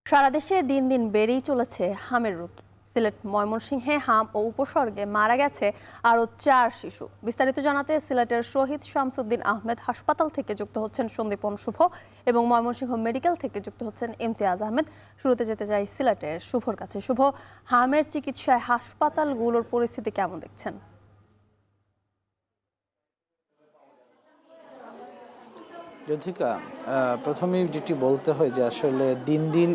সারা দেশে দিন দিন বেড়েই চলেছে হামের রোগী। সিলেট ময়মনসিংহে হাম ও উপসর্গে মারা গেছে আরও 4 শিশু। বিস্তারিত জানাতে সিলেটের শহীদ শামসুদ্দিন আহমেদ হাসপাতাল থেকে যুক্ত হচ্ছেন সন্দীপন শুভ এবং ময়মনসিংহ মেডিকেল থেকে যুক্ত হচ্ছেন ইমতিয়াজ আহমেদ। শুরুতে যেতে যাই সিলেটের শুভর কাছে। শুভ, হামের চিকিৎসায় হাসপাতালগুলোর পরিস্থিতি কেমন দেখছেন? যথিকা, প্রথমেই যেটি বলতে হয় যে আসলে দিন দিন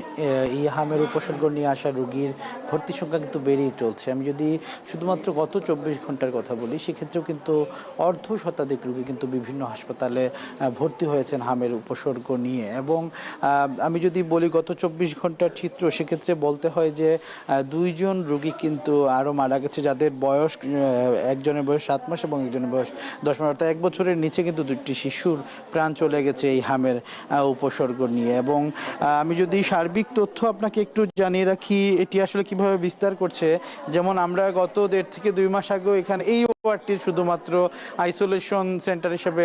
এই হামের উপসর্গ নিয়ে আসা রোগীর ভর্তি সংখ্যা কিন্তু বেড়েই চলছে। আমি যদি শুধুমাত্র গত 24 ঘন্টার কথা বলি, সেক্ষেত্রেও কিন্তু অর্ধ শতাধিক রোগী কিন্তু বিভিন্ন হাসপাতালে ভর্তি হয়েছেন হামের উপসর্গ নিয়ে। এবং আমি যদি বলি গত 24 ঘন্টার চিত্র, সেক্ষেত্রে বলতে হয় যে 2 জন রোগী কিন্তু আরও মারা গেছে, যাদের বয়স একজনের বয়স 7 মাস এবং একজনের বয়স 10 মাস, অর্থাৎ 1 বছরের নিচে কিন্তু 2টি শিশুর প্রাণ চলে গেছে এই হামের উপসর্গ নিয়ে। এবং আমি যদি সার্বিক তথ্য আপনাকে একটু জানিয়ে রাখি, এটি আসলে কিভাবে বিস্তার করছে, যেমন আমরা গত 1.5 থেকে 2 মাস আগেও এখানে এই ওয়ার্ডটি শুধুমাত্র আইসোলেশন সেন্টার হিসেবে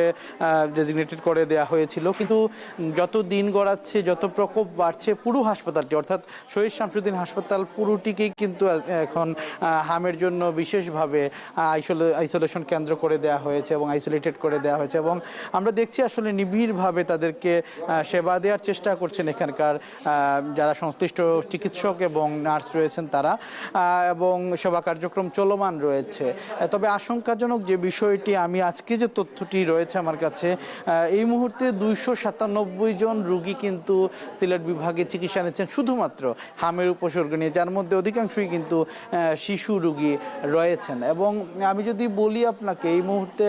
ডেজিগনেটেড করে দেওয়া হয়েছিল, কিন্তু যত দিন গড়াচ্ছে, যত প্রকোপ বাড়ছে, পুরো হাসপাতালটি অর্থাৎ শহীদ শামসুদ্দিন হাসপাতাল পুরোটিকেই কিন্তু এখন হামের জন্য বিশেষভাবে আইসোলেশন কেন্দ্র করে দেওয়া হয়েছে এবং আইসোলেটেড করে দেওয়া হয়েছে। এবং আমরা দেখছি আসলে নিবিড়ভাবে তাদেরকে সেবা দেওয়ার চেষ্টা করছেন এখানকার যারা সংশ্লিষ্ট চিকিৎসক এবং নার্স রয়েছেন তারা, এবং সেবা কার্যক্রম চলমান রয়েছে। তবে আশঙ্কাজনক যে বিষয়টি, আমি আজকে যে তথ্যটি রয়েছে আমার কাছে, এই মুহূর্তে 297 জন রোগী কিন্তু সিলেট বিভাগে চিকিৎসা নিচ্ছেন শুধুমাত্র হামের উপসর্গ নিয়ে, যার মধ্যে অধিকাংশই কিন্তু শিশু রোগী রয়েছেন। এবং আমি যদি বলি আপনাকে, এই মুহূর্তে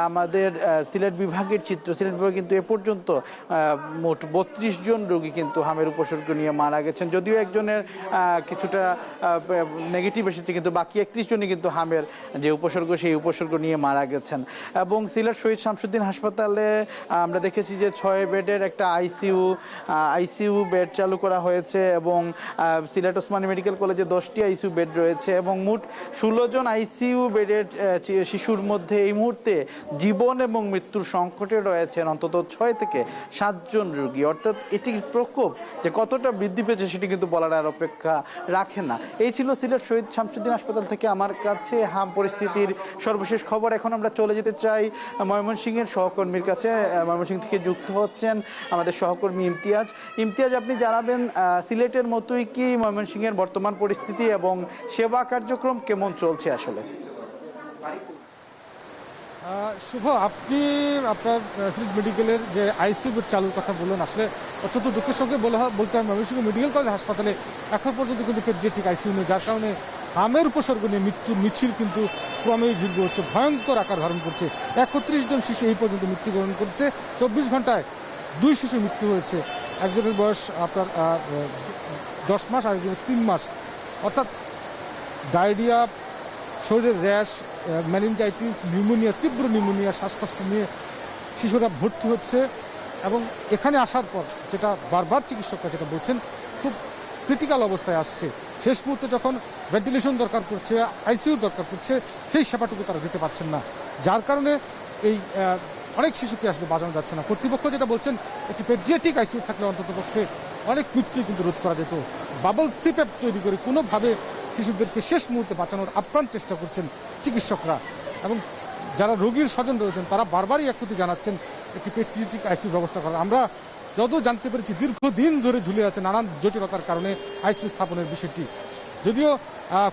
আমাদের সিলেট বিভাগের চিত্র, সিলেট বিভাগে কিন্তু এ পর্যন্ত মোট 32 জন রোগী কিন্তু হামের উপসর্গ নিয়ে মারা গেছেন। যদিও একজনের কিছুটা নেগেটিভ এসেছে, কিন্তু বাকি 31 জনই কিন্তু হামের যে উপসর্গ, সেই উপসর্গ নিয়ে মারা গেছেন। এবং সিলেট শহীদ শামসুদ্দিন হাসপাতালে আমরা দেখেছি যে 6 বেডের একটা আইসিইউ বেড চালু করা হয়েছে, এবং সিলেট ওসমানী মেডিকেল কলেজে 10টি আইসিইউ বেড রয়েছে, এবং মোট 16 জন আইসিইউ বেডের শিশুর মধ্যে এই মুহূর্তে জীবন এবং মৃত্যুর সংকটে রয়েছেন অন্তত 6 থেকে 7 জন রোগী। অর্থাৎ এটির প্রকোপ যে কতটা বৃদ্ধি পেয়েছে সেটি কিন্তু বলার আর অপেক্ষা রাখে না। এই ছিল সিলেট শহীদ শামসুদ্দিন হাসপাতাল থেকে আমার কাছে হাম পরিস্থিতির সর্বশেষ খবর। এখন আমরা চলে যেতে চাই ময়মনসিংহের সহকর্মীর কাছে। ময়মনসিংহ থেকে যুক্ত হচ্ছেন আমাদের সহকর্মী ইমতিয়াজ। আপনি জানাবেন সিলেটের মতোই কি ময়মনসিংহের বর্তমান পরিস্থিতি এবং সেবা কার্যক্রম কেমন চলছে আসলে? শুভ, আপনি আপনার সিলেট মেডিকেলের যে আইসিইউ বেড চালুর কথা বললেন, আসলে অত্যন্ত দুঃখের সঙ্গে বলতে হয় ময়মনসিংহ মেডিকেল কলেজ হাসপাতালে এখন পর্যন্ত কিন্তু পেডিয়াট্রিক আইসিইউ নেই, যার কারণে হামের উপসর্গ নিয়ে মৃত্যুর মিছিল কিন্তু ক্রমেই দীর্ঘ হচ্ছে, ভয়ঙ্কর আকার ধারণ করছে। 31 জন শিশু এই পর্যন্ত মৃত্যুবরণ করছে। 24 ঘন্টায় 2 শিশু মৃত্যু হয়েছে। একজনের বয়স আপনার 10 মাস আর একজনের 3 মাস। অর্থাৎ ডায়রিয়া, শরীরের র্যাশ, ম্যানিনজাইটিস, নিউমোনিয়া, তীব্র নিউমোনিয়া, শ্বাসকষ্ট নিয়ে শিশুরা ভর্তি হচ্ছে। এবং এখানে আসার পর যেটা বারবার চিকিৎসকরা যেটা বলছেন, খুব ক্রিটিক্যাল অবস্থায় আসছে। শেষ মুহূর্তে যখন ভেন্টিলেশন দরকার পড়ছে, আইসিইউ দরকার পড়ছে, সেই সেবাটুকু তারা দিতে পারছেন না, যার কারণে এই অনেক শিশুকে আসলে বাঁচানো যাচ্ছে না। কর্তৃপক্ষ যেটা বলছেন, একটি পেডিয়াট্রিক আইসিইউ থাকলে অন্তত পক্ষে অনেক মৃত্যু কিন্তু রোধ করা যেত। বাবল সিপ্যাপ তৈরি করে কোনোভাবে শিশুদেরকে শেষ মুহূর্তে বাঁচানোর আপ্রাণ চেষ্টা করছেন চিকিৎসকরা। এবং যারা রোগীর স্বজন রয়েছেন তারা বারবারই একটি জানাচ্ছেন একটি পেডিয়াট্রিক আইসিইউ ব্যবস্থা করা। আমরা যত জানতে পেরেছি, দীর্ঘদিন ধরে ঝুলে আছে নানান জটিলতার কারণে আইসিইউ স্থাপনের বিষয়টি। যদিও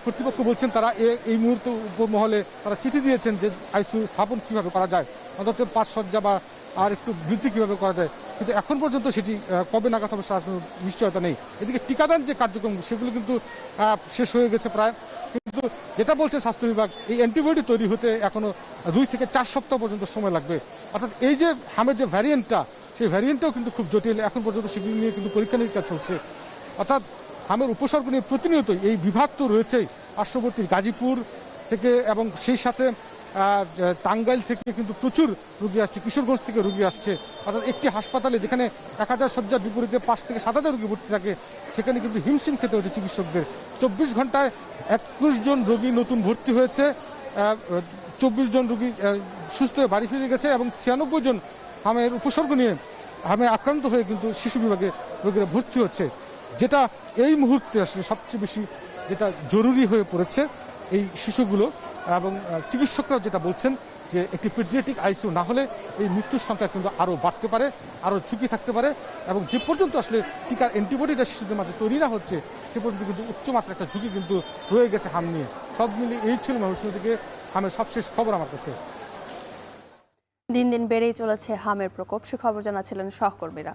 কর্তৃপক্ষ বলছেন তারা এই মুহূর্তে উপমহলে তারা চিঠি দিয়েছেন যে আইসিইউ স্থাপন কীভাবে করা যায়, অন্তত 5 শয্যা বা আর একটু বৃদ্ধি কীভাবে করা যায়, কিন্তু এখন পর্যন্ত সেটি কবে নাগাদ হবে তার কোনো নিশ্চয়তা নেই। এদিকে টিকাদান যে কার্যক্রম, সেগুলো কিন্তু শেষ হয়ে গেছে প্রায়। কিন্তু যেটা বলছে স্বাস্থ্য বিভাগ, এই অ্যান্টিবডি তৈরি হতে এখনো 2 থেকে 4 সপ্তাহ পর্যন্ত সময় লাগবে। অর্থাৎ এই যে হামের যে ভ্যারিয়েন্টটা, সেই ভ্যারিয়েন্টটাও কিন্তু খুব জটিল। এখন পর্যন্ত সেগুলি নিয়ে কিন্তু পরীক্ষা নিরীক্ষা চলছে। অর্থাৎ হামের উপসর্গ নিয়ে প্রতিনিয়তই এই বিভাগ তো রয়েছেই, পার্শ্ববর্তী গাজীপুর থেকে এবং সেই সাথে টাঙ্গাইল থেকে কিন্তু প্রচুর রোগী আসছে, কিশোরগঞ্জ থেকে রোগী আসছে। অর্থাৎ একটি হাসপাতালে যেখানে 1000 শয্যার বিপরীতে 5 থেকে 7000 রোগী ভর্তি থাকে, সেখানে কিন্তু হিমশিম খেতে হচ্ছে চিকিৎসকদের। 24 ঘন্টায় 21 জন রোগী নতুন ভর্তি হয়েছে, 24 জন রোগী সুস্থ হয়ে বাড়ি ফিরে গেছে, এবং 96 জন হামের উপসর্গ নিয়ে হামে আক্রান্ত হয়ে কিন্তু শিশু বিভাগে রোগীরা ভর্তি হচ্ছে। যেটা এই মুহূর্তে আসলে সবচেয়ে বেশি যেটা জরুরি হয়ে পড়েছে এই শিশুগুলো, এবং চিকিৎসকরা যেটা বলছেন যে একটি পেডিয়াট্রিক আইসিইউ না হলে এই মৃত্যুর সংখ্যা কিন্তু আরও বাড়তে পারে, আরও ঝুঁকি থাকতে পারে, এবং যে পর্যন্ত আসলে টিকার অ্যান্টিবডিটা শিশুদের মাঝে তৈরি না হচ্ছে সে পর্যন্ত কিন্তু উচ্চমাত্রা একটা ঝুঁকি কিন্তু রয়ে গেছে হাম নিয়ে। সব মিলিয়ে এই ছিল ময়মনসিংহ থেকে হামের সবশেষ খবর আমার কাছে। দিন দিন বেড়েই চলেছে হামের প্রকোপ, সে খবর জানাচ্ছিলেন সহকর্মীরা।